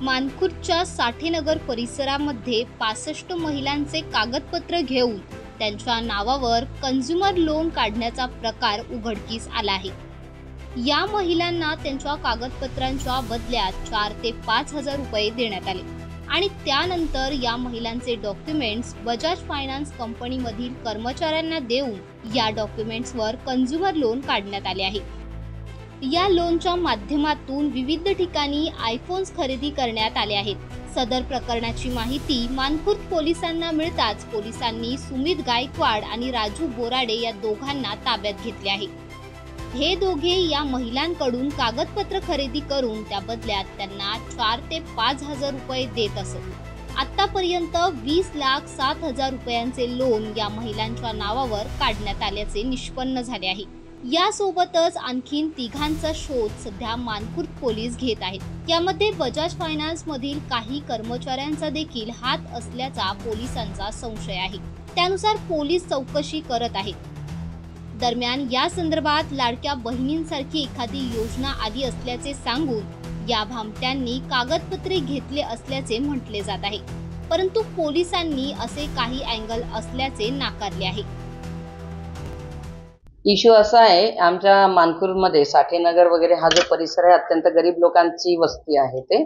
मानखुर्दच्या साठेनगर परिसरामध्ये 65 महिलांचे कागदपत्र घेऊन त्यांच्या नावावर कंझ्युमर लोन काढण्याचा प्रकार उघडकीस आला आहे। या महिलांना त्यांच्या कागदपत्रांच्या बदल्यात 4 ते 5 हजार रुपये देण्यात आले आणि त्यानंतर या महिलांचे डॉक्युमेंट्स बजाज फायनान्स कंपनीमधील कर्मचाऱ्यांना देऊन या डॉक्युमेंट्सवर कंझ्युमर लोन काढण्यात आले आहे। या लोनच्या माध्यमातून विविध ठिकाणी आयफोन्स खरेदी करण्यात आले आहेत। सदर प्रकरणाची माहिती मानखुर्द पोलिसांना मिळताच पोलिसांनी सुमित गायकवाड आणि राजू बोराडे या दोघांना ताब्यात घेतले आहे। हे दोघे या महिलांकडून कागदपत्र खरेदी करून त्या बदल्यात त्यांना 4 ते 5 हजार रुपये देत असत। आतापर्यंत 20,07,000 रुपयांचे लोन या महिलांच्या नावावर काढण्यात आल्याचे निष्पन्न झाले आहे। यासोबतच आणखीन तिघांचा शोध सध्या मानखुर्द पोलीस घेत आहेत। यामध्ये बजाज फायनान्स मधील काही कर्मचाऱ्यांचा देखील हात असल्याचा पोलिसांचा संशय आहे। त्यानुसार पोलीस चौकशी करत आहेत। दरम्यान या संदर्भात लाडक्या बहिणींसारखी एखादी योजना आली असल्याचे सांगून या भामट्यांनी कागदपत्रे घेतले असल्याचे म्हटले जात आहे, परंतु पोलिसांनी असे काही अँगल असल्याचे नाकारले आहे। इश्यू असा आहे, आमच्या मानखुर्दमध्ये साठेनगर वगैरे हा जो परिसर आहे अत्यंत गरीब लोकांची वस्ती आहे। ते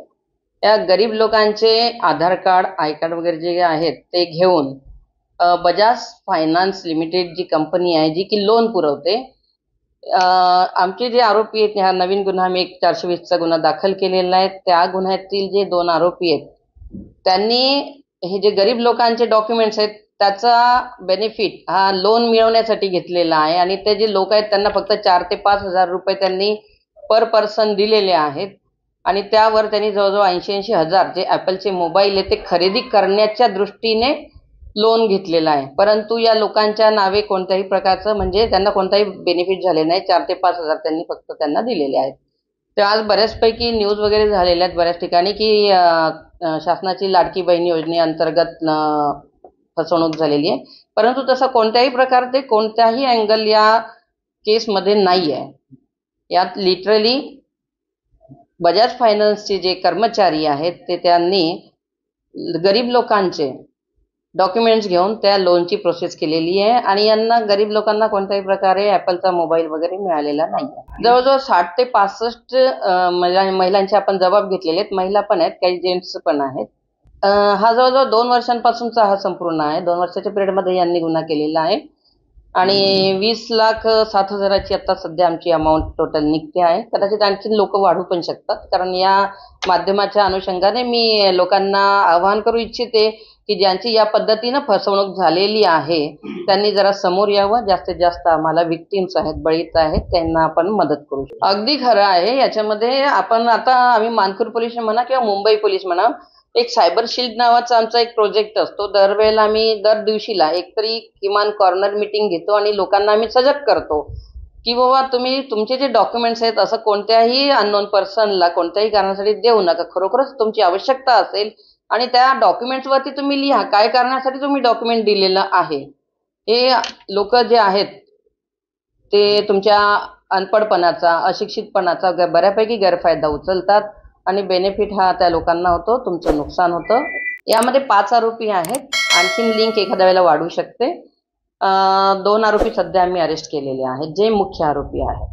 या गरीब लोकांचे आधार कार्ड, आय कार्ड वगैरे जे आहेत ते घेऊन बजाज फायनान्स लिमिटेड जी कंपनी आहे जी की लोन पुरवते, आमचे जे आरोपी आहेत, हा नवीन गुन्हा मी 420 चा गुन्हा दाखल केलेला आहे। त्या गुन्ह्यातील जे 2 आरोपी आहेत त्यांनी हे जे गरीब लोकांचे डॉक्युमेंट्स आहेत त्याचा बेनिफिट हा लोन मिळवण्यासाठी घेतलेला आहे आणि ते जे लोक आहेत त्यांना फक्त 4 ते 5 हजार रुपये त्यांनी पर पर्सन दिलेले आहेत आणि त्यावर त्यांनी जवळजवळ 80 हजार जे ॲपलचे मोबाईल आहे ते खरेदी करण्याच्या दृष्टीने लोन घेतलेला आहे। परंतु या लोकांच्या नावे कोणत्याही प्रकारचं म्हणजे त्यांना कोणताही बेनिफिट झाले नाही। 4 ते 5 हजार त्यांनी फक्त त्यांना दिलेले आहेत। तर आज बऱ्याचपैकी न्यूज वगैरे झालेल्या आहेत बऱ्याच ठिकाणी की शासनाची लाडकी बहीण योजनेअंतर्गत फसवणूक झालेली आहे, परंतु तसं कोणत्याही प्रकारचे कोणत्याही अँगल या केसमध्ये नाही आहे। यात लिटरली बजाज फायनान्सचे जे कर्मचारी आहेत ते त्यांनी गरीब लोकांचे डॉक्युमेंट्स घेऊन त्या लोनची प्रोसेस केलेली आहे आणि यांना गरीब लोकांना कोणत्याही प्रकारे ॲपलचा मोबाईल वगैरे मिळालेला नाही। जवळजवळ 60 ते 65 महिलांचे आपण जबाब घेतलेले आहेत। महिला पण आहेत, काही जेंट्स पण आहेत। हा जवळजवळ 2 वर्षांपासूनचा हा संपूर्ण आहे। 2 वर्षाच्या पिरियडमध्ये यांनी गुन्हा केलेला आहे आणि 20,07,000ची आता सध्या आमची अमाऊंट टोटल निघते आहे। कदाचित आणखी लोक वाढू पण शकतात, कारण या माध्यमाच्या अनुषंगाने मी लोकांना आवाहन करू इच्छिते की ज्यांची या पद्धतीनं फसवणूक झालेली आहे त्यांनी जरा समोर यावं। जास्तीत जास्त आम्हाला विक्टिम्स आहेत, बळीत आहेत, त्यांना आपण मदत करू शकतो। अगदी खरं आहे। याच्यामध्ये आपण आता आम्ही मानखुर्द पोलीस म्हणा किंवा मुंबई पोलीस म्हणा, एक सायबर शील्ड नावाचा आमचा एक प्रोजेक्ट असतो। दरवेळेला आम्ही दर दिवशीला एकतरी किमान कॉर्नर मीटिंग घेतो आणि लोकांना आम्ही सजग करतो की बाबा तुम्ही तुमचे जे डॉक्युमेंट्स आहेत असं कोणत्याही अननोन पर्सनला कोणत्याही कारणासाठी देऊ नका। खरोखरच तुमची आवश्यकता असेल आणि त्या डॉक्युमेंट्सवरती तुम्ही लिहा काय कारणासाठी तुम्ही डॉक्युमेंट दिलेलं आहे। हे लोक जे आहेत ते तुमच्या अनपडपणाचा, अशिक्षितपणाचा बऱ्यापैकी गैरफायदा उचलतात आणि बेनिफिट हा त्या लोकांना होतो, तुमचं नुकसान होतं। यामध्ये 5 आरोपी आहेत, आणखीन लिंक एखाद्या वेळेला वाढू शकते। 2 आरोपी सध्या आम्ही अरेस्ट केलेले आहेत जे मुख्य आरोपी आहेत।